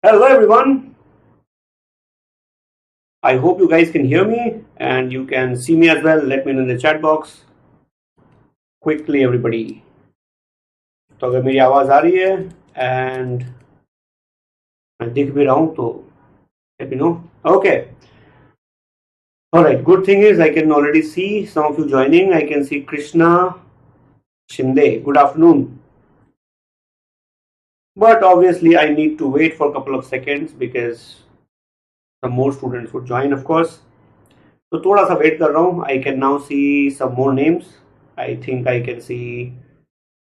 Hello everyone. I hope you guys can hear me and you can see me as well. Let me know in the chat box. Quickly everybody. तो अगर मेरी आवाज आ रही है and मैं दिख भी रहा हूँ तो let me know. Okay. Alright. Good thing is I can already see some of you joining. I can see Krishna Shinde. Good afternoon. But obviously I need to wait for a couple of seconds because some more students would join, of course. तो थोड़ा सा wait कर रहा हूँ. I can now see some more names. I think I can see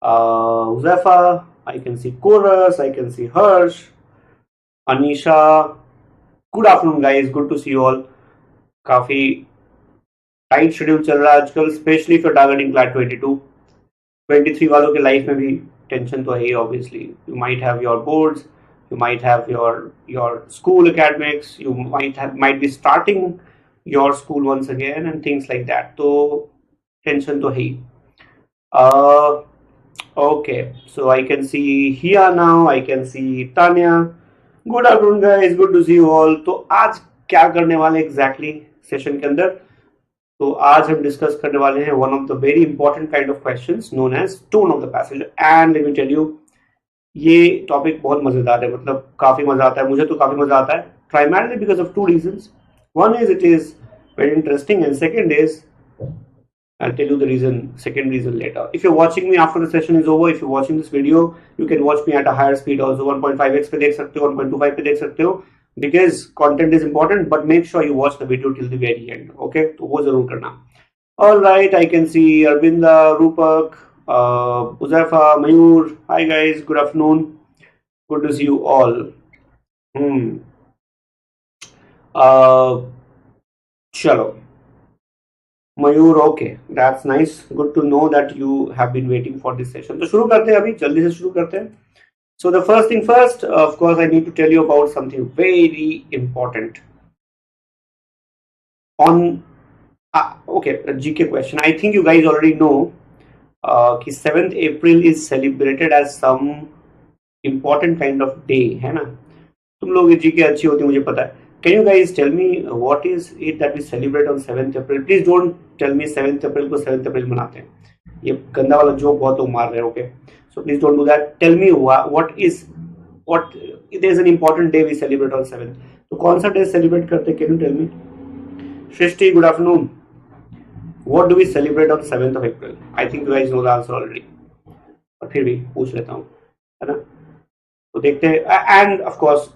Uzefa, I can see Chorus, I can see Harsh, Anisha. Good afternoon guys, good to see you all. काफी tight schedule चल रहा है आजकल, specially for targeting CLAT 22 23 वालों के life में भी tension तो है ही. Obviously you might have your boards, you might have your school academics, you might be starting your school once again and things like that. तो टेंशन तो है ही. Okay, so I can see Hia now, I can see Tanya. Good afternoon guys, good to see you all. तो आज क्या करने वाले exactly session के अंदर? तो आज हम डिस्कस करने वाले हैं one of the very important kind of questions known as tone of the passage. And let me tell you, ये टॉपिक बहुत मजेदार है, मतलब काफी मजा आता है. मुझे तो काफी मजा आता है, primarily because of two reasons. One is it is very interesting and second is I'll tell you the second reason later. If you're watching me after the session is over, if you're watching this video, you can watch me at a higher speed also. 1.5x पे देख सकते हो, 1.25 पे देख सकते हो, because content is important, but make sure you watch the video till the very end. Okay, तो वो जरूर करना. All right, I can see Arvinda, Rupak, Uzefa, Mayur. Hi guys, good afternoon. Good to see you all. Chalo. Mayur, okay, that's nice. Good to know that you have been waiting for this session. तो शुरू करते हैं, अभी जल्दी से शुरू करते हैं. So the first thing first, of course, I need to tell you about something very important. On okay, GK question. I think you guys already know कि 7th April is celebrated as some important kind of day, है ना? तुम लोग GK अच्छी होती, मुझे पता है. Can you guys tell me what is it that we celebrate on 7th April? Please don't tell me 7th April को 7th April मनाते हैं. ये गंदा वाला जोक बहुत लोग मार रहे हैं. Okay, so please don't do that. Tell me what there is an important day we celebrate on 7th. तो कौन सा day celebrate करते हैं? Can you tell me? Shrishti, good afternoon. What do we celebrate on 7th of April? I think you guys know the answer already. पर फिर भी पूछ लेता हूँ, है ना? तो देखते हैं. And of course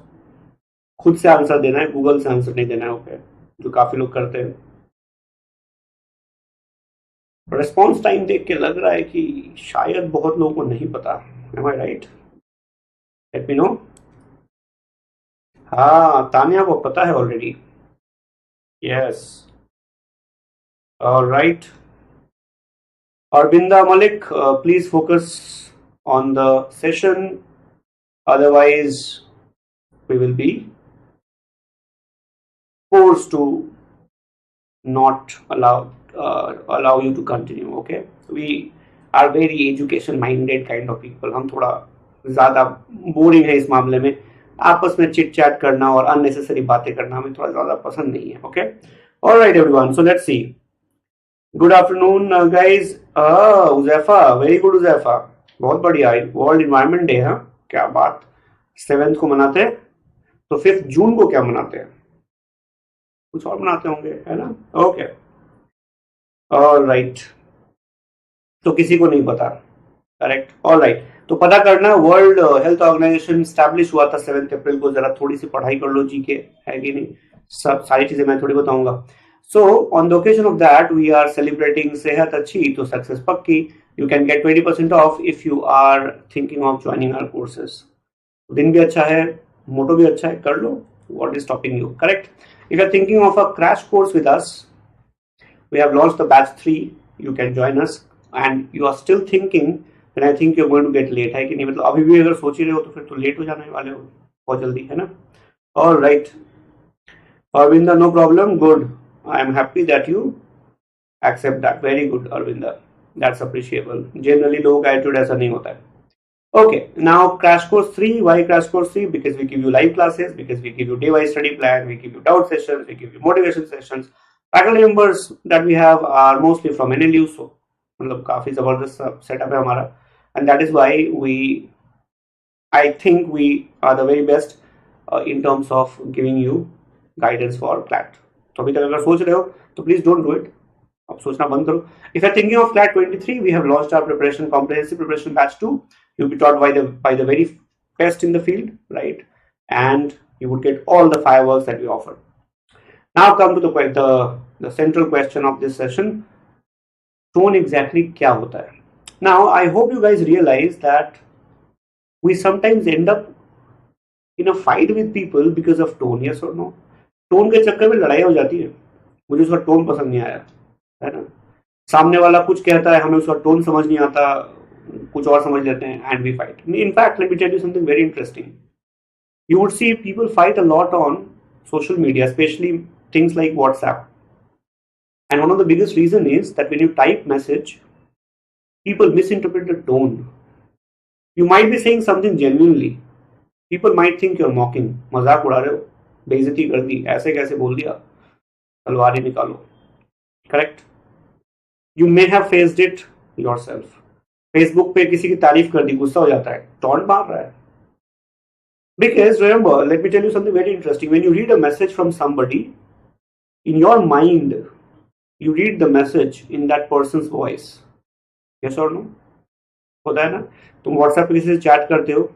खुद से आंसर देना है, गूगल से आंसर नहीं देना है. ओके, जो काफी लोग करते हैं. रिस्पॉन्स टाइम देख के लग रहा है कि शायद बहुत लोगों को नहीं पता. एम आई राइट? Let me know. हाँ, तानिया को पता है already. Yes, alright. Arvinda Malik, please focus on the session, otherwise we will be forced to not allow you to continue. Okay, we are very education minded kind of people. हम थोड़ा ज्यादा boring है इस मामले में. आपस में chit chat करना और अननेसेसरी बातें करना हमें थोड़ा ज्यादा पसंद नहीं है. Okay, alright everyone, so let's see. Good afternoon guys. Uzaifa, very good Uzaifa, बहुत बढ़िया. वर्ल्ड एनवायरनमेंट डे है, क्या बात. 7th को मनाते हैं, तो 5th जून को क्या मनाते हैं? कुछ और मनाते होंगे, है ना? Okay, alright. तो किसी को नहीं पता, करेक्ट. ऑलराइट, तो पता करना. वर्ल्ड हेल्थ ऑर्गेनाइजेशन स्टैब्लिश हुआ था 7th अप्रैल को. जरा थोड़ी सी पढ़ाई कर लो जीके, है कि नहीं? सब सारी चीजें मैं थोड़ी बताऊंगा. So on the occasion of that we are celebrating सेहत अच्छी तो सक्सेस पक्की. You can get 20% off if you are thinking of joining our courses. दिन भी अच्छा है, मोटो भी अच्छा है, कर लो. What is stopping you? Correct. If you're thinking of a crash course with us, we have launched the batch 3. You can join us. And you are still thinking, then I think you're going to get late. है कि नहीं? मतलब अभी भी अगर सोच ही रहे हो तो फिर तो लेट हो जाने वाले हो बहुत जल्दी, है ना? All right. Arvinda, no problem. Good. I am happy that you accept that. Very good, Arvinda. That's appreciable. Generally लोगों का attitude ऐसा नहीं होता है. Okay, now crash course 3. Why crash course 3? Because we give you live classes, because we give you day-wise study plan, we give you doubt sessions, we give you motivation sessions. Faculty members that we have are mostly from NLU, so मतलब काफी जबरदस्त setup है हमारा, and that is why I think we are the very best in terms of giving you guidance for CLAT. तो अभी तक अगर सोच रहे हो तो please don't do it. अब सोचना बंद करो. If you're thinking of CLAT 23, we have launched our preparation, comprehensive preparation batch 2. You'll be taught by the very best in the field, right? And you would get all the fireworks that we offer. Now come to the central question of this session. Tone exactly क्या होता है? Now I hope you guys realize that we sometimes end up in a fight with people because of tone. Yes or no? Tone के चक्कर में लड़ाई हो जाती है. मुझे उसका टोन पसंद नहीं आया, है ना? सामने वाला कुछ कहता है, हमें उसका टोन समझ नहीं आता, कुछ और समझ लेते हैं, and we fight. In fact, let me tell you something very interesting. You would see people fight a lot on social media, especially things like WhatsApp. And one of the biggest reason is that when you type message, people misinterpret the tone. You might be saying something genuinely. People might think you're mocking. मजाक उड़ा रहे हो, बेइज्जती कर दी, ऐसे कैसे बोल दिया, तलवार ही निकालो. Correct? You may have faced it yourself. Facebook पे किसी की तारीफ कर दी, गुस्सा हो जाता है, टॉन्ट मार रहा है. Because remember, let me tell you something very interesting. When you read a message from somebody, in your mind, you read the message in that person's voice. Yes or no? होता है ना? तुम WhatsApp पे किसी से chat करते हो,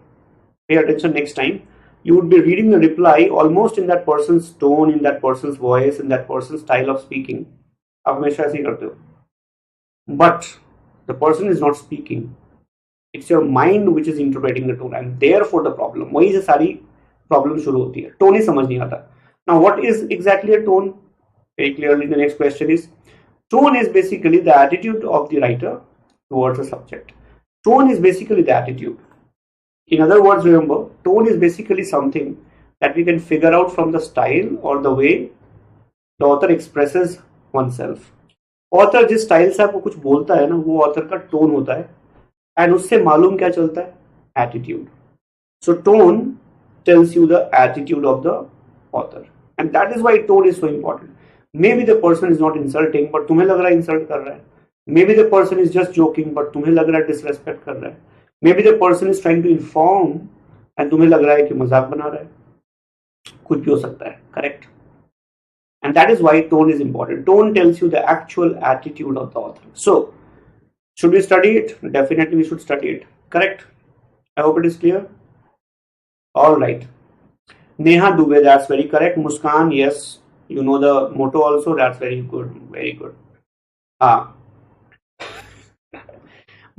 pay attention next time. You would be reading the reply almost in that person's tone, in that person's voice, in that person's style of speaking. आप हमेशा ऐसे ही करते हो. But the person is not speaking. It's your mind which is interpreting the tone, and therefore the problem. वहीं से सारी problem शुरू होती है. टोन ही समझ नहीं आता. Now, what is exactly a tone? Very clearly, the next question is: tone is basically the attitude of the writer towards a subject. Tone is basically the attitude. In other words, remember, tone is basically something that we can figure out from the style or the way the author expresses oneself. Author जिस style से आपको कुछ बोलता है ना, वो author का tone होता है, एंड उससे मालूम क्या चलता है? Attitude. So tone tells you the attitude of the author, and that is why tone is so important. Maybe the person is not insulting, but तुम्हें लग रहा है इंसल्ट कर रहा है. Maybe the person is just joking, but तुम्हें लग रहा है डिसरेस्पेक्ट कर रहा है. Maybe the person is trying to inform, and तुम्हें लग रहा है कि मजाक बना रहा है. कुछ भी हो सकता है. Correct? And that is why tone is important. Tone tells you the actual attitude of the author. So, should we study it? Definitely we should study it. Correct? I hope it is clear. All right. Neha Dubey, that's very correct. Muskan, yes. You know the motto also. That's very good. Very good.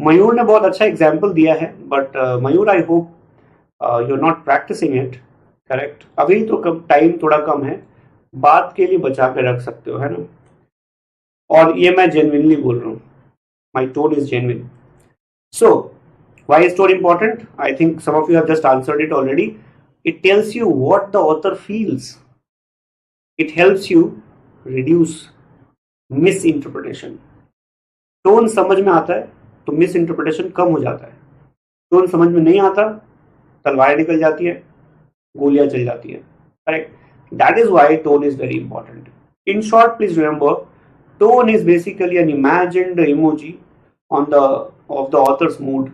मयूर ने बहुत अच्छा example दिया है, but Mayur I hope you're not practicing it. Correct? अभी तो time थोड़ा कम है, बात के लिए बचा के रख सकते हो, है ना? और ये मैं जेन्युइनली बोल रहा हूँ. My tone is genuine. So why is tone important? I think some of you have just answered it already. It tells you what the author feels. It helps you reduce misinterpretation. Tone समझ में आता है तो miss interpretation कम हो जाता है. Tone समझ में नहीं आता, तलवारें निकल जाती है, गोलियां चल जाती है. Correct? That is why tone is very important. In short, please remember, tone is basically an imagined emoji of the author's mood.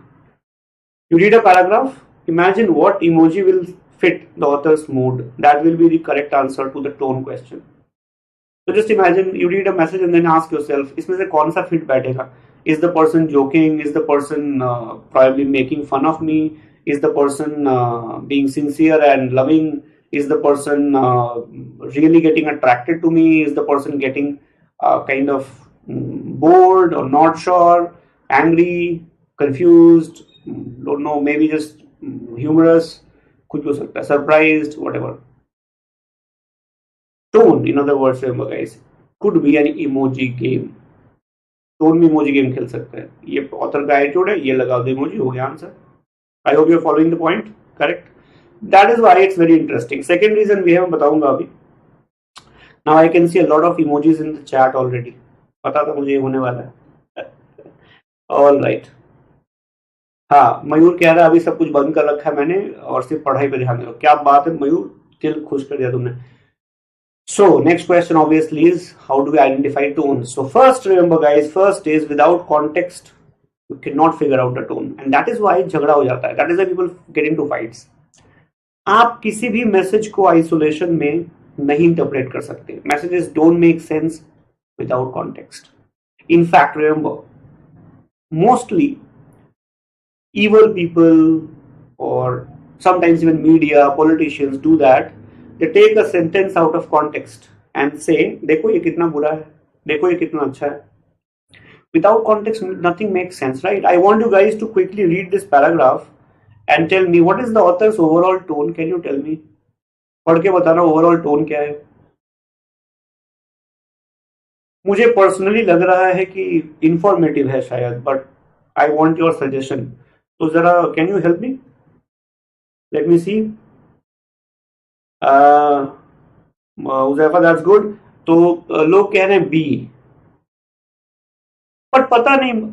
You read a paragraph, imagine what emoji will fit the author's mood. That will be the correct answer to the tone question. So just imagine you read a message and then ask yourself, इसमें से कौन सा fit बैठेगा? Is the person joking? Is the person probably making fun of me? Is the person being sincere and loving? Is the person really getting attracted to me? Is the person getting kind of bored or not sure, angry, confused, don't know, maybe just humorous, कुछ भी हो सकता है, surprised, whatever. Tone, in other words, remember guys, could be an emoji game. Tone में emoji game खेल सकते हैं. ये author का attitude है, ये लगा दो emoji, हो गया answer. I hope you're following the point. Correct? That is why it's very interesting. Second reason we have बताऊंगा अभी. Now I can see a lot of emojis in the chat already. पता था मुझे ये होने वाला है. All right. हाँ, मयूर कह रहा है अभी सब कुछ बंद कर रखा है मैंने और सिर्फ पढ़ाई पे ध्यान दे रहा हूं। क्या बात है मयूर, दिल खुश कर दिया तुमने। So next question obviously is how do we identify tone? So first remember guys, first is without context you cannot figure out the tone and that is why झगड़ा हो जाता है, that is why people get into fights. आप किसी भी message को isolation में नहीं इंटरप्रेट कर सकते. Messages don't make sense without context. In fact, remember, mostly evil people or sometimes even media, politicians do that. They take a sentence out of context and say, देखो ये कितना बुरा है, देखो ये कितना अच्छा है. Without context, nothing makes sense, right? I want you guys to quickly read this paragraph and tell me what is the author's overall tone. Can you tell me? पढ़ के बताना ओवरऑल टोन क्या है. मुझे पर्सनली लग रहा है कि इंफॉर्मेटिव है शायद, but I want your suggestion. तो जरा can you help me, let me see. Huzaifa that's good. तो लोग कह रहे हैं बी, बट पता नहीं,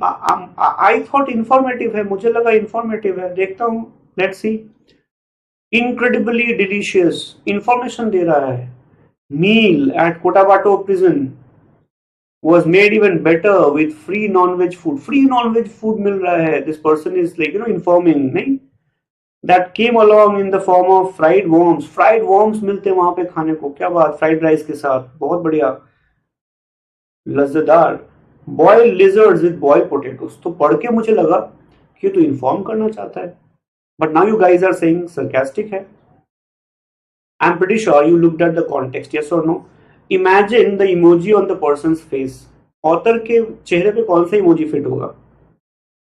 आई थॉट इंफॉर्मेटिव है, मुझे लगा इंफॉर्मेटिव है. देखता हूँ, let's see. Incredibly delicious, information दे रहा है. Meal at Cotabato prison was made even better with free non-veg food. Free non-veg food मिल रहा है. This person is like informing, नहीं? That came along in the form of fried worms. Fried worms मिलते हैं वहां पे खाने को. क्या बात, फ्राइड राइस के साथ, बहुत बढ़िया, लज्जेदार. Boiled lizards with boiled potatoes. तो पढ़ के मुझे लगा कि तो इन्फॉर्म करना चाहता है. But now you guys are saying sarcastic है. I'm pretty sure you looked at the context. Yes or no? Imagine the emoji on the person's face. Author के चेहरे पे कौन सा इमोजी फिट होगा?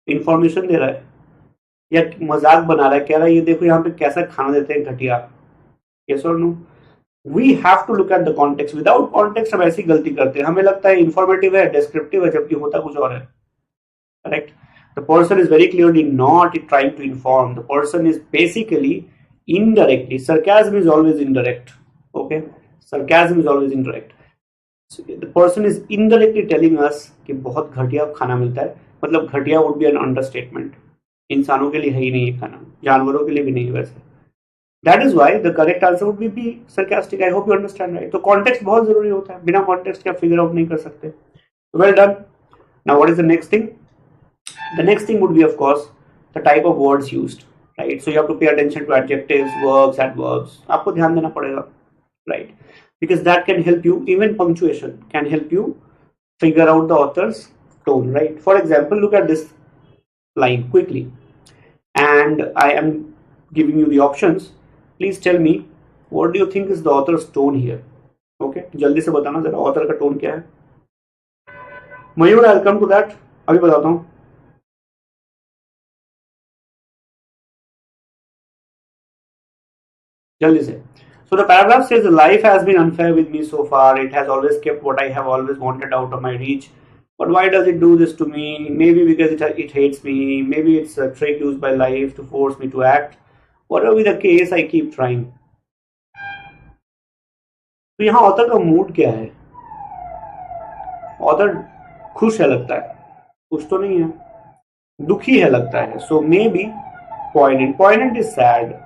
इंफॉर्मेशन दे रहा है या मजाक बना रहा है, कह रहा है ये देखो यहाँ पे कैसा खाना देते हैं घटिया. यस और no? We have to look at the context. Without context हम ऐसी गलती करते हैं, हमें लगता है इंफॉर्मेटिव है, डिस्क्रिप्टिव है, जबकि होता कुछ और है. Correct? The person is very clearly not trying to inform. The person is basically indirectly. Sarcasm is always indirect. Okay? Sarcasm is always indirect. So the person is indirectly telling us कि बहुत घटिया खाना मिलता है. मतलब घटिया would be an understatement. इंसानों के लिए है ही नहीं ये खाना, जानवरों के लिए भी नहीं वैसे. That is why the correct answer would be sarcastic. I hope you understand, right? तो context बहुत जरूरी होता है, बिना context के आप figure out नहीं कर सकते. Well done. Now what is the next thing? The next thing would be of course the type of words used. Right, so you have to pay attention to adjectives, verbs, adverbs. आपको ध्यान देना पड़ेगा, right? Because that can help you. Even punctuation can help you figure out the author's tone, right? For example, look at this line quickly, and I am giving you the options. Please tell me what do you think is the author's tone here? Okay, जल्दी से बताना जरा author का tone क्या है. मयूर, I'll come to that. अभी बताता हूँ. जल्दी से. So the paragraph says life has been unfair with me so far. It has always kept what I have always wanted out of my reach. But why does it do this to me? Maybe because it hates me. Maybe it's a trick used by life to force me to act. Whatever be the case, I keep trying. तो यहाँ author का mood क्या है? Author खुश है लगता है, खुश तो नहीं है, दुखी है लगता है. So maybe poignant. Poignant is sad.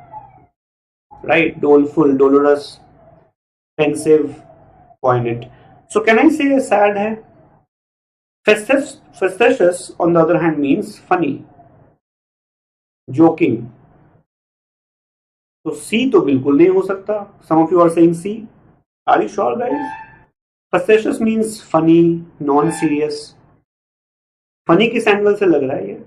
Right? Doleful, dolorous, pensive, poignant. So can I say sad है? Facetious on the other hand means funny, joking. तो C तो बिल्कुल नहीं हो सकता. Some of you are saying C. Are you sure guys? Facetious means funny, non-serious. Funny किस angle से लग रहा है ये?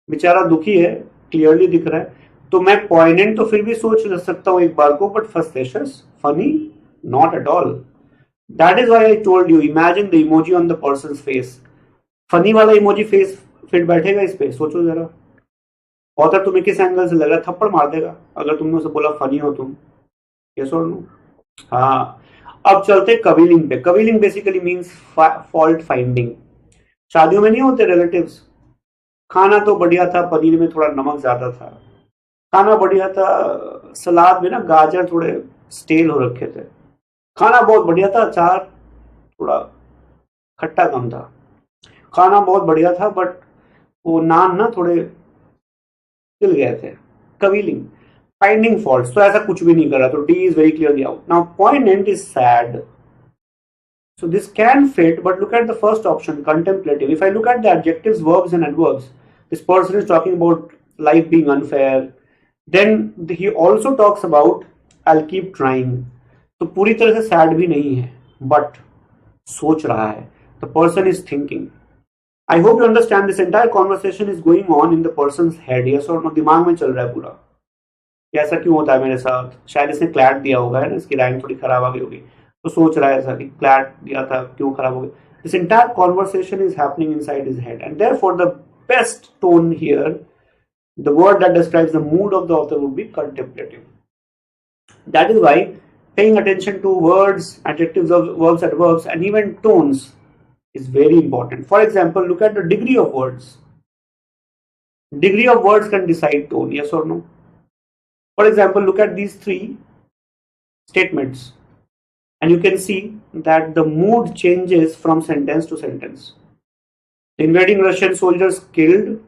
बेचारा दुखी है, क्लियरली दिख रहा है. तो मैं पॉइनेंट तो फिर भी सोच सकता हूं एक बार को, but facetious, funny, not at all. That is why I told you, imagine the emoji on the person's face. Funny वाला इमोजी फेस फिट बैठेगा इस पे, सोचो जरा. ऑथर तुम्हें किस एंगल से लग रहा है? थप्पड़ मार देगा अगर तुमने उसे बोला फनी हो तुम. यस और नो? हाँ. अब चलते कविलिंग पे. कविलिंग बेसिकली मीन्स फॉल्ट फाइंडिंग. शादियों में नहीं होते रिलेटिव्स, खाना तो बढ़िया था, पनीर में थोड़ा नमक ज्यादा था. खाना बढ़िया था, सलाद में ना गाजर थोड़े स्टेल हो रखे थे. खाना बहुत बढ़िया था, अचार थोड़ा खट्टा कम था. खाना बहुत बढ़िया था, बट वो नान ना थोड़े चिल गए थे. कविलिंग, finding faults, तो ऐसा कुछ भी नहीं कर रहा, तो D is very clearly out. Now poignant is sad. So this can fit, but look at the first option, contemplative. If I look at the adjectives, verbs and adverbs, this person is talking about life being unfair. Then he also talks about I'll keep trying. तो पूरी तरह से sad भी नहीं है, but सोच रहा है. The person is thinking. I hope you understand this entire conversation is going on in the person's head. Yes or no? दिमाग में चल रहा है पूरा. ऐसा क्यों होता है मेरे साथ? शायद इसने क्लैट दिया होगा, है ना, इसकी रैंक थोड़ी खराब आ गई होगी, तो सोच रहा है ऐसा कि क्लैट दिया था, क्यों खराब हो गया. This entire conversation is happening inside his head, and therefore the best tone here, the word that describes the mood of the author would be contemplative. That is why paying attention to words, adjectives, verbs, adverbs, and even tones is very important. For example, look at the degree of words. Degree of words can decide tone, yes or no? For example, look at these three statements, and you can see that the mood changes from sentence to sentence. The invading Russian soldiers killed,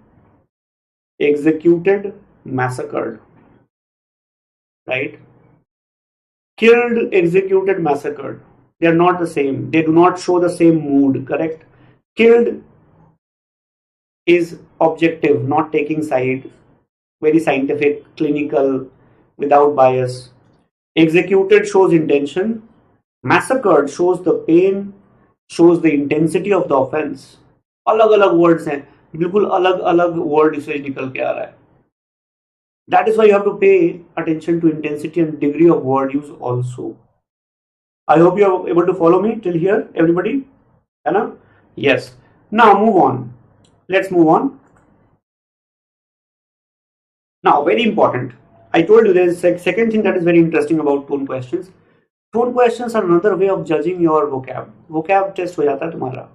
executed, massacred. Right? Killed, executed, massacred. They are not the same. They do not show the same mood, correct? Killed is objective, not taking side, very scientific, clinical, without bias. Executed shows intention. Massacred shows the pain, shows the intensity of the offense. अलग अलग words हैं, बिल्कुल अलग अलग word usage निकल के आ रहा है. That is why you have to pay attention to intensity and degree of word use also. I hope you are able to follow me till here, everybody. है ना? Yes. Now move on. Let's move on. Now, very important. I told you there is a second thing that is very interesting about tone questions. Tone questions are another way of judging your vocab. Vocab test हो जाता है तुम्हारा.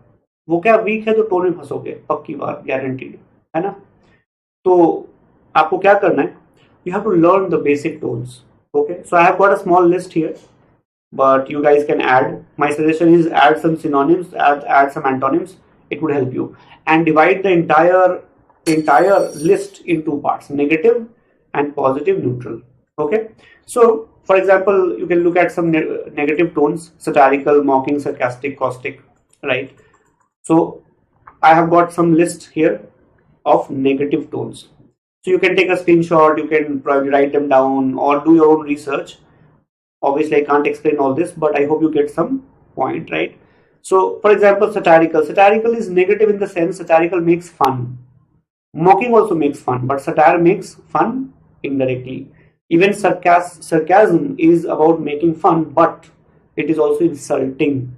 Vocab weak है तो tone में फंसोगे, पक्की बात, guaranteed, है ना? तो आपको क्या करना है? You have to learn the basic tones. Okay, so I have got a small list here, but you guys can add. My suggestion is add some synonyms, add some antonyms. It would help you, and divide the entire list in two parts: negative and positive, neutral. Okay, so for example, you can look at some negative tones: satirical, mocking, sarcastic, caustic. Right? So I have got some list here of negative tones. So you can take a screenshot, you can probably write them down or do your own research. Obviously, I can't explain all this, but I hope you get some point, right? So, for example, satirical. Satirical is negative in the sense satirical makes fun. Mocking also makes fun, but satire makes fun indirectly. Even sarcasm is about making fun, but it is also insulting.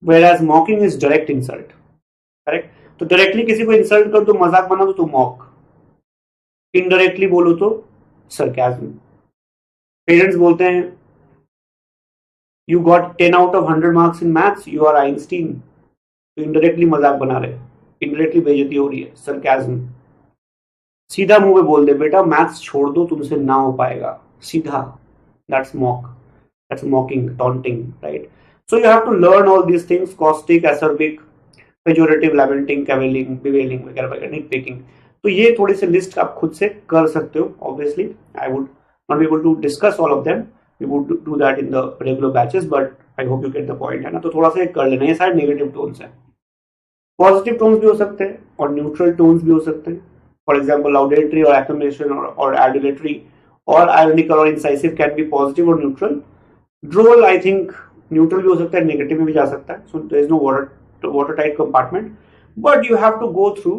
Whereas mocking is direct insult. Correct? तो directly किसी को insult कर दो, मजाक बना दो तो mock, indirectly बोलो तो सरकाज़म. पेरेंट्स बोलते हैं you got 10 out of 100 marks in maths, you are Einstein, तो इनडायरेक्टली मजाक बना रहे, इनडायरेक्टली बेइज्जती हो रही है, सरकाज़म. सीधा मुंह पे बोल दे बेटा मैथ्स छोड़ दो, तुमसे ना हो पाएगा, सीधा, that's mock, that's mocking, taunting, right? So you have to learn all these things, caustic, acerbic, pejorative, lamenting, cavilling, bewailing वगैरह वगैरह, निट पिकिंग. तो ये थोड़ी सी लिस्ट आप खुद से कर सकते हो. Obviously I would not be able to discuss all of them, we would do that in the regular batches, but I hope you get the point, है ना? तो थोड़ा सा कर लेना. ये सारे नेगेटिव टोन्स हैं. पॉजिटिव टोन्स भी हो सकते हैं और न्यूट्रल टोन्स भी हो सकते हैं. फॉर एग्जाम्पल लाउडेटरी और एक्सक्लेमेशन और एडुलेटरी और आयरनिकल और इंसाइसिव कैन बी पॉजिटिव और न्यूट्रल. ड्रोल आई थिंक न्यूट्रल भी हो सकता है, नेगेटिव में भी जा सकता है. So there is no watertight compartment, but you have to go through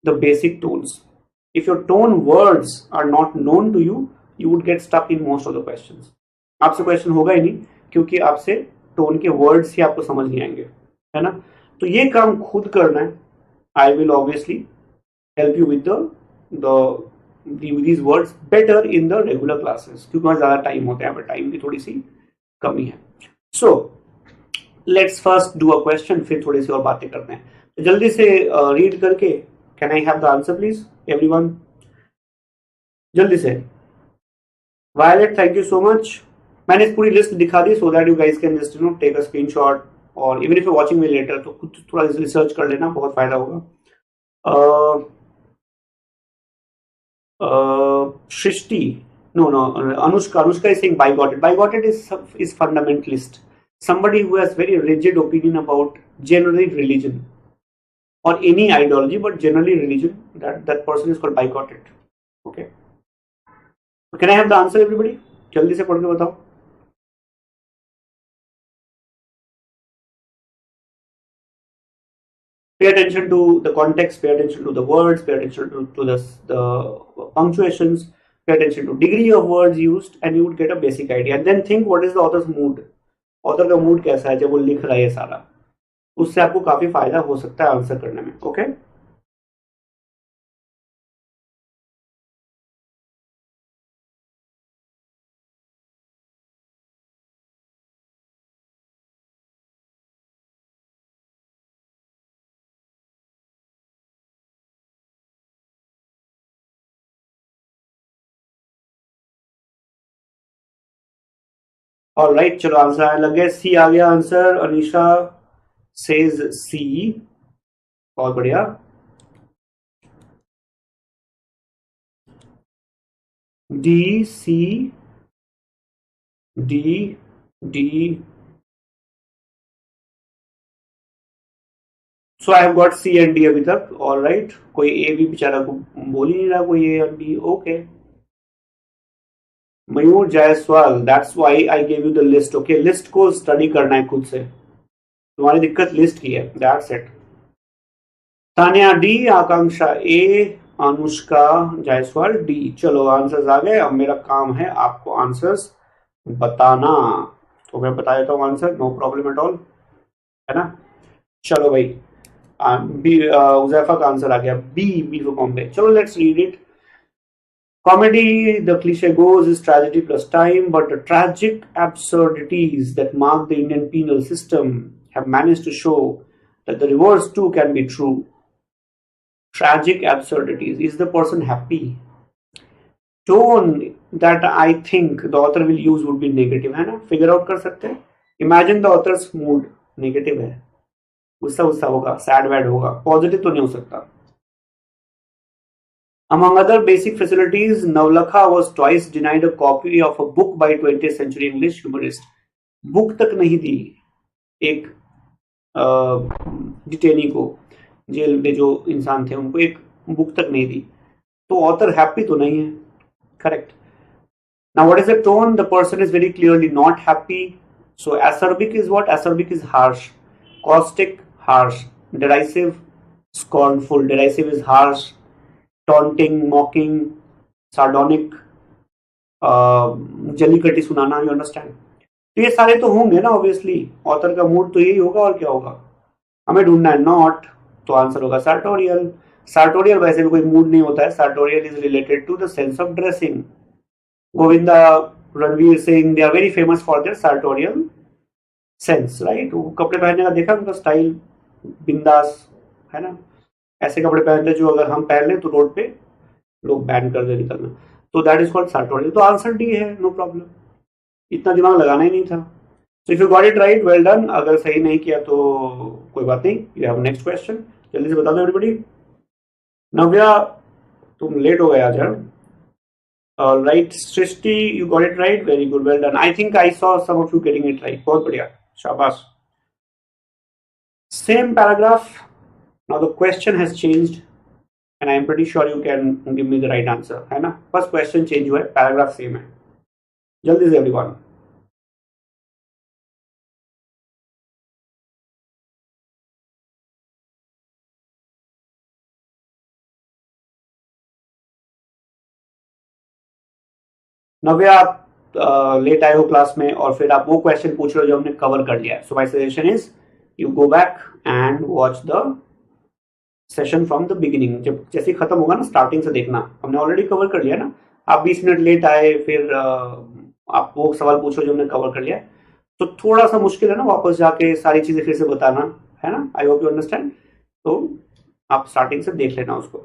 the basic tones. If your tone words are not known to you, you would get stuck in most of the questions. आपसे question होगा ही नहीं क्योंकि आपसे tone के words ही आपको समझ नहीं आएंगे, है ना? तो ये काम खुद करना है. I will obviously help you with these words better in the regular classes, क्योंकि वहाँ ज़्यादा टाइम होता है, यहाँ पर टाइम की थोड़ी सी कमी है. So let's first do a question, फिर थोड़ी सी और बातें करते हैं. तो जल्दी से रीड करके can I have the answer please everyone, जल्दी से. Violet thank you so much. मैंने इस पूरी लिस्ट दिखा दी so that you guys can just take a screenshot, और even if you watching me later तो खुद थोड़ा रिसर्च कर लेना, बहुत फायदा होगा. Shrishti, no, Anushka is saying bigoted. Bigoted is fundamentalist. Somebody who has very rigid opinion about generally religion or any ideology, but generally religion. That person is called bigoted. Okay. Can I have the answer, everybody? जल्दी से पढ़ के बताओ. Pay attention to the context, pay attention to the words, pay attention to the punctuations, pay attention to degree of words used, and you would get a basic idea. And then think what is the author's mood. Author का mood कैसा है जब वो लिख रहा है सारा, उससे आपको काफी फायदा हो सकता है आंसर करने में. ओके. और राइट, चलो आंसर आने लग गया. सी आ गया आंसर. Anisha says C. बहुत बढ़िया. D C D D. So I have got C and D अभी तक. All right. कोई ए भी बेचारा को बोल ही नहीं रहा, कोई A and D. Okay. Mayur Jaiswal, that's why I gave you the list. Okay, list को स्टडी करना है खुद से. तुम्हारी दिक्कत लिस्ट की है. That's it. Tania D, Akanksha A, Anushka Jaiswal D. चलो आंसर्स आ गए. अब मेरा काम है आपको आंसर्स बताना. तो मैं बता देता हूँ answer. No problem at all, है ना. चलो भाई, उजैफा का आंसर आ गया. B for Bombay. चलो let's read it. Comedy, the cliche goes, is tragedy plus time, but the tragic absurdities that mark the Indian penal system have managed to show that the reverse too can be true. Tragic absurdities. Is the person happy? Tone that I think the author will use would be negative, है ना. Figure out कर सकते हैं. Imagine the author's mood negative है, गुस्सा होगा, sad वैड होगा, positive तो नहीं हो सकता. Among other basic facilities, Navlakha was twice denied a copy of a book by 20th century English humorist. Book तक नहीं दी एक डिटेनी को, जेल में जो इंसान थे उनको एक बुक तक नहीं दी. तो ऑथर हैप्पी तो नहीं है. Correct. Now what is the tone? The person is very clearly not happy. So acerbic is what? Acerbic is harsh. Caustic, harsh. Derisive, scornful. Derisive is harsh. Taunting, mocking, sardonic, जलीकटी सुनाना. You understand. तो ये सारे तो होंगे ना obviously. Author का mood तो यही होगा, और क्या होगा. हमें ढूंढना है नॉट. तो आंसर होगा sartorial. sartorial वैसे भी कोई मूड नहीं होता है. sartorial is related to the sense of dressing. Govinda, Ranveer Singh, they are very famous for their sartorial sense, right. वो कपड़े पहनने का देखा उनका स्टाइल, बिंदास, है ना. ऐसे कपड़े पहनते जो अगर हम पहन लें तो रोड पे लोग बैन कर दे निकलना. तो दैट इज कॉल्ड sartorial. तो आंसर डी है. No problem. इतना दिमाग लगाना ही नहीं था. So if you got it right, well done. अगर सही नहीं किया तो कोई बात नहीं. You have next question. जल्दी से बता दो एवरीबडी. नव्या, तुम लेट हो गए आज. Right. Srishti, you got it right. Very good, well done. I think I saw some of you getting it right. बहुत बढ़िया, शाबाश. Same paragraph. Now the question has changed and I am pretty sure you can give me the right answer, है ना. बस question change हुआ है, paragraph same है. जल्दी से everyone. नव्या, आप लेट आए हो क्लास में और फिर आप वो क्वेश्चन पूछ रहे हो जो हमने कवर कर लिया है. So my suggestion is you go back and watch the session from the beginning. जब जैसे खत्म होगा ना, स्टार्टिंग से देखना. हमने ऑलरेडी कवर कर लिया ना. आप 20 मिनट लेट आए, फिर आप वो सवाल पूछो जो हमने कवर कर लिया, तो थोड़ा सा मुश्किल है ना वापस जाके सारी चीजें फिर से बताना, है ना. I hope you understand. तो आप स्टार्टिंग से देख लेना उसको.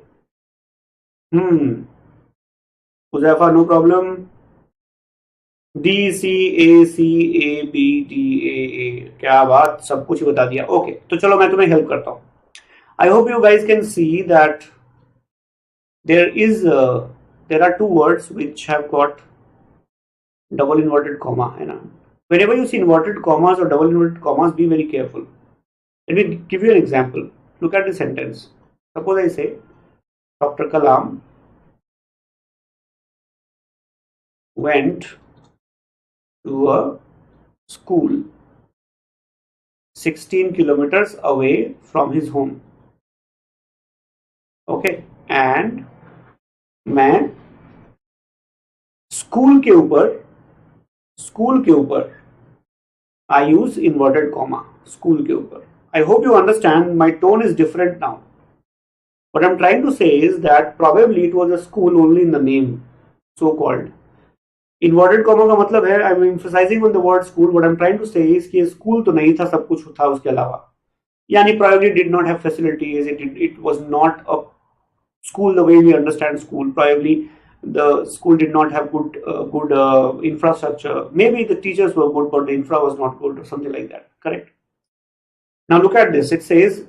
Huzaifa, no problem. D C A B D A. क्या बात, सब कुछ बता दिया. ओके, तो चलो मैं तुम्हें हेल्प करता हूं. I hope you guys can see that there is there are two words which have got double inverted comma, है ना? Whenever you see inverted commas or double inverted commas, be very careful. Let me give you an example. Look at the sentence. Suppose I say, Dr. Kalam went to a school 16 kilometers away from his home. Okay, and मैं school के ऊपर I use inverted comma, school के ऊपर. I hope you understand my tone is different now. What I'm trying to say is that probably it was a school only in the name, so called. Inverted comma का मतलब है I'm emphasizing on the word school. What I'm trying to say is कि school तो नहीं था, सब कुछ था उसके अलावा. यानी probably did not have facilities. It was not a school the way we understand school. Probably the school did not have good infrastructure. Maybe the teachers were good, but the infra was not good, or something like that. Correct? Now look at this. It says,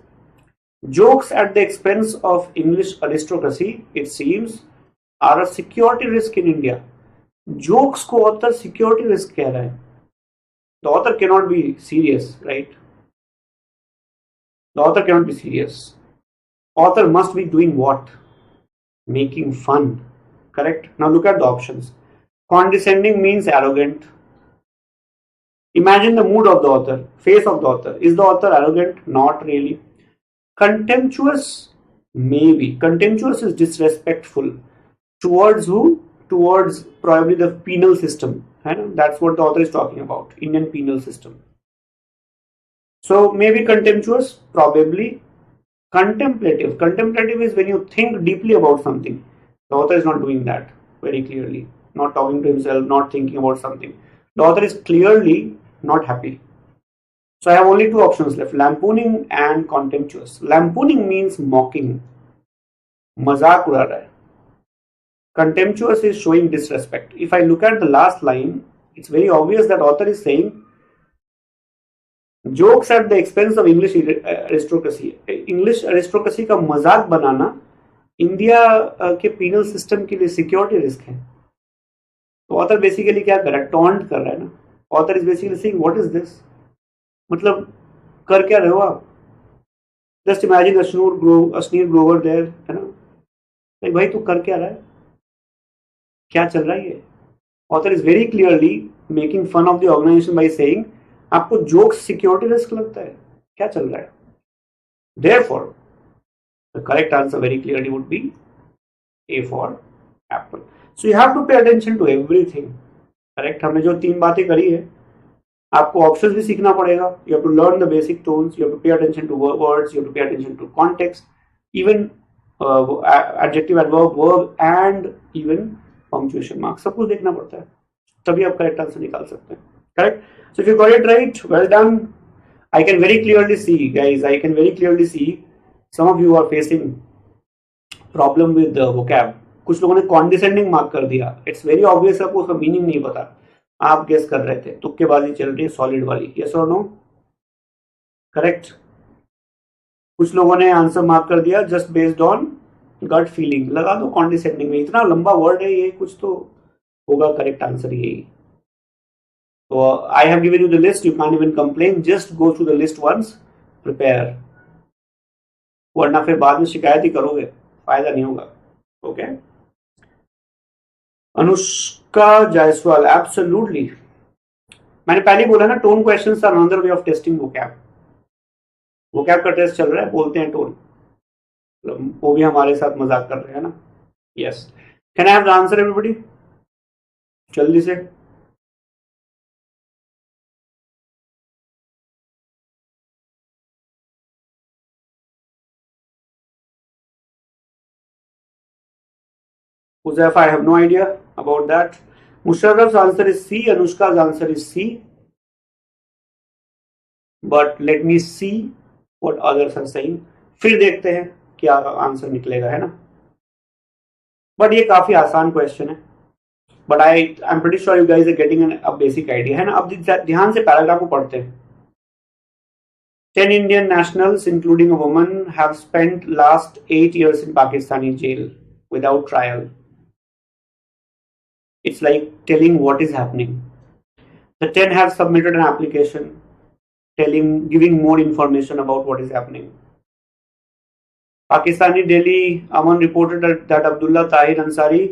jokes at the expense of English aristocracy, it seems, are a security risk in India. Jokes को author security risk कह रहा है. The author cannot be serious, right? The author cannot be serious. Author must be doing what? Making fun. Correct? Now look at the options. Condescending means arrogant. Imagine the mood of the author, face of the author. Is the author arrogant? Not really. Contemptuous? Maybe. Contemptuous is disrespectful. Towards who? Towards probably the penal system. That's what the author is talking about. Indian penal system. So maybe contemptuous? Probably. Contemplative. Contemplative is when you think deeply about something. The author is not doing that very clearly. Not talking to himself, not thinking about something. The author is clearly not happy. So I have only two options left, lampooning and contemptuous. Lampooning means mocking. मजाक उड़ा रहा है. Contemptuous is showing disrespect. If I look at the last line, it's very obvious that author is saying jokes at the expense of English aristocracy. English aristocracy का मजाक बनाना India के penal system के लिए security risk है. तो author basically क्या कर रहा है? टॉन्ट कर रहा है ना. Author is basically saying what is this, मतलब कर क्या रहे हो आप? Just imagine Ashneer Grover there, है ना. भाई तू कर क्या रहा है? क्या चल रहा है ये? Author is very clearly making fun of the organisation by saying आपको जोक्स सिक्योरिटी रिस्क लगता है, क्या चल रहा है? Therefore the correct answer very clearly would be A for apple. So you have to pay attention to everything. Correct? हमने जो तीन बातें करी है, आपको ऑप्शंस भी सीखना पड़ेगा. You have to learn the basic tones. You have to pay attention to words. You have to pay attention to context. Even adjective, adverb, verb, and even punctuation marks. सब कुछ देखना पड़ता है. तभी आप करेक्ट आंसर निकाल सकते हैं. Correct? So if you got it right, well done. I can very clearly see, guys. I can very clearly see. Some of you are facing problem with the vocab. कुछ लोगों ने condescending mark कर दिया. It's very obvious आपको उसका meaning नहीं पता. आप गेस कर रहे थे. तुक्केबाजी चल रही है सॉलिड वाली. Yes or no? Correct. कुछ लोगों ने आंसर मार्क कर दिया just based on gut feeling. लगा दो condescending में. इतना लंबा वर्ड है ये, कुछ तो होगा करेक्ट आंसर यही. So I have given you the list. You can't even complain. Just go through the list once. Prepare. वरना फिर बाद में शिकायत ही करोगे, फायदा नहीं होगा. ओके. अनुष्का जायसवाल, एब्सोल्युटली. मैंने पहले ही बोला ना, tone questions are another way of testing vocab. Vocab का टेस्ट चल रहा है, बोलते हैं टोन. वो भी हमारे साथ मजाक कर रहे हैं ना. Yes. Can I have the answer everybody? जल्दी से. Uzaifa, I have no idea about that. Musharraf's answer is C. Anushka's answer is C. But let me see what others are saying. फिर देखते हैं क्या आंसर निकलेगा, है ना. But ये काफी आसान क्वेश्चन है. But I am pretty sure you guys are getting a basic idea, है ना. अब ध्यान से पैराग्राफ को पढ़ते हैं. 10 Indian nationals, including a woman, have spent last 8 years in Pakistani jail without trial. It's like telling what is happening. The 10 have submitted an application giving more information about what is happening. Pakistani Daily Aman reported that Abdullah Tahir Ansari,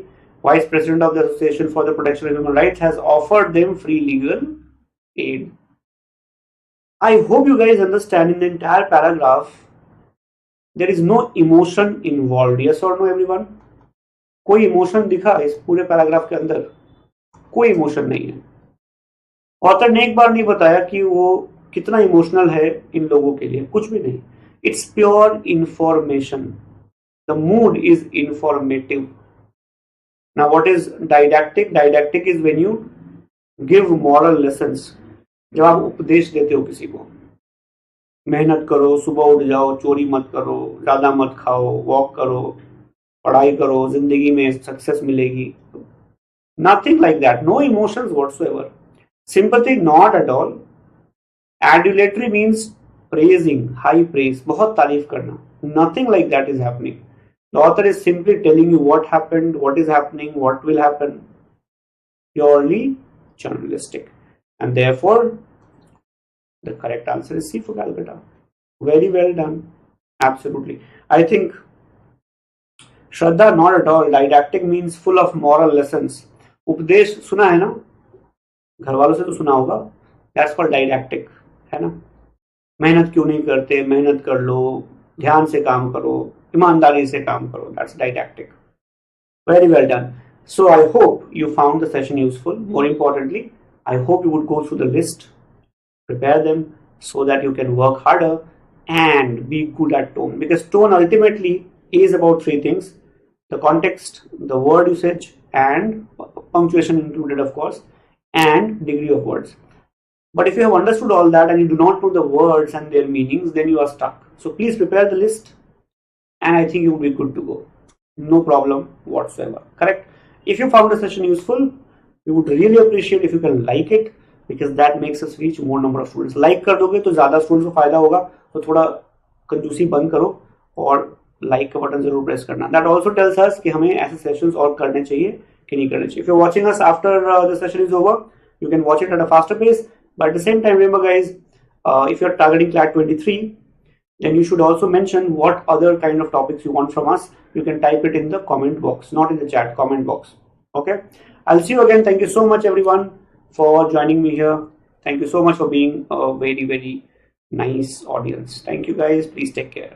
Vice President of the Association for the Protection of Human Rights, has offered them free legal aid. I hope you guys understand, in the entire paragraph there is no emotion involved. Yes or no everyone? कोई emotion दिखा इस पूरे paragraph के अंदर? कोई emotion नहीं है. Author ने एक बार नहीं बताया कि वो कितना इमोशनल है इन लोगों के लिए, कुछ भी नहीं. It's pure information. The mood is informative. Now what is didactic? Didactic is when you give moral lessons. जब आप उपदेश देते हो किसी को, मेहनत करो, सुबह उठ जाओ, चोरी मत करो, ज्यादा मत खाओ, वॉक करो, पढ़ाई करो, जिंदगी में सक्सेस मिलेगी. Nothing like that. No emotions whatsoever. Sympathy not at all. Adulatory means praising, high praise, बहुत तारीफ करना. Nothing like that is happening. The author is simply telling you what happened, what is happening, what will happen. Purely journalistic. And therefore, the correct answer is C for Calcutta. Very well done. Absolutely. I think, Shraddha, not at all. Didactic means full of moral lessons. उपदेश सुना है ना? घर वालों से तो सुना होगा. That's called didactic. है ना? मेहनत क्यों नहीं करते? मेहनत कर लो, ध्यान से काम करो, ईमानदारी से काम करो. That's didactic. Very well done. So I hope you found the session useful. More importantly, I hope you would go through the list, prepare them so that you can work harder and be good at tone. Because tone ultimately is about three things: the context, the word usage, and punctuation included, of course, and degree of words. But if you have understood all that and you do not know the words and their meanings, then you are stuck. So please prepare the list and I think you will be good to go. No problem whatsoever. Correct? If you found the session useful, we would really appreciate if you can like it, because that makes us reach more number of students. Like कर दोगे तो ज़्यादा students को फायदा होगा. तो थोड़ा कंजूसी बंद करो और लाइक का बटन जरूर प्रेस करना. That also tells us कि हमें ऐसे सेशंस और करने चाहिए कि नहीं करने चाहिए. If you're watching us after the session is over, you can watch it at a faster pace. But at the same time, remember guys, if you're targeting CLAT 23, then you should also mention what other kind of topics you want from us. You can type it in the comment box, not in the chat, comment box. Okay. I'll see you again. Thank you so much everyone for joining me here. Thank you so much for being a very, very nice audience. Thank you guys. Please take care.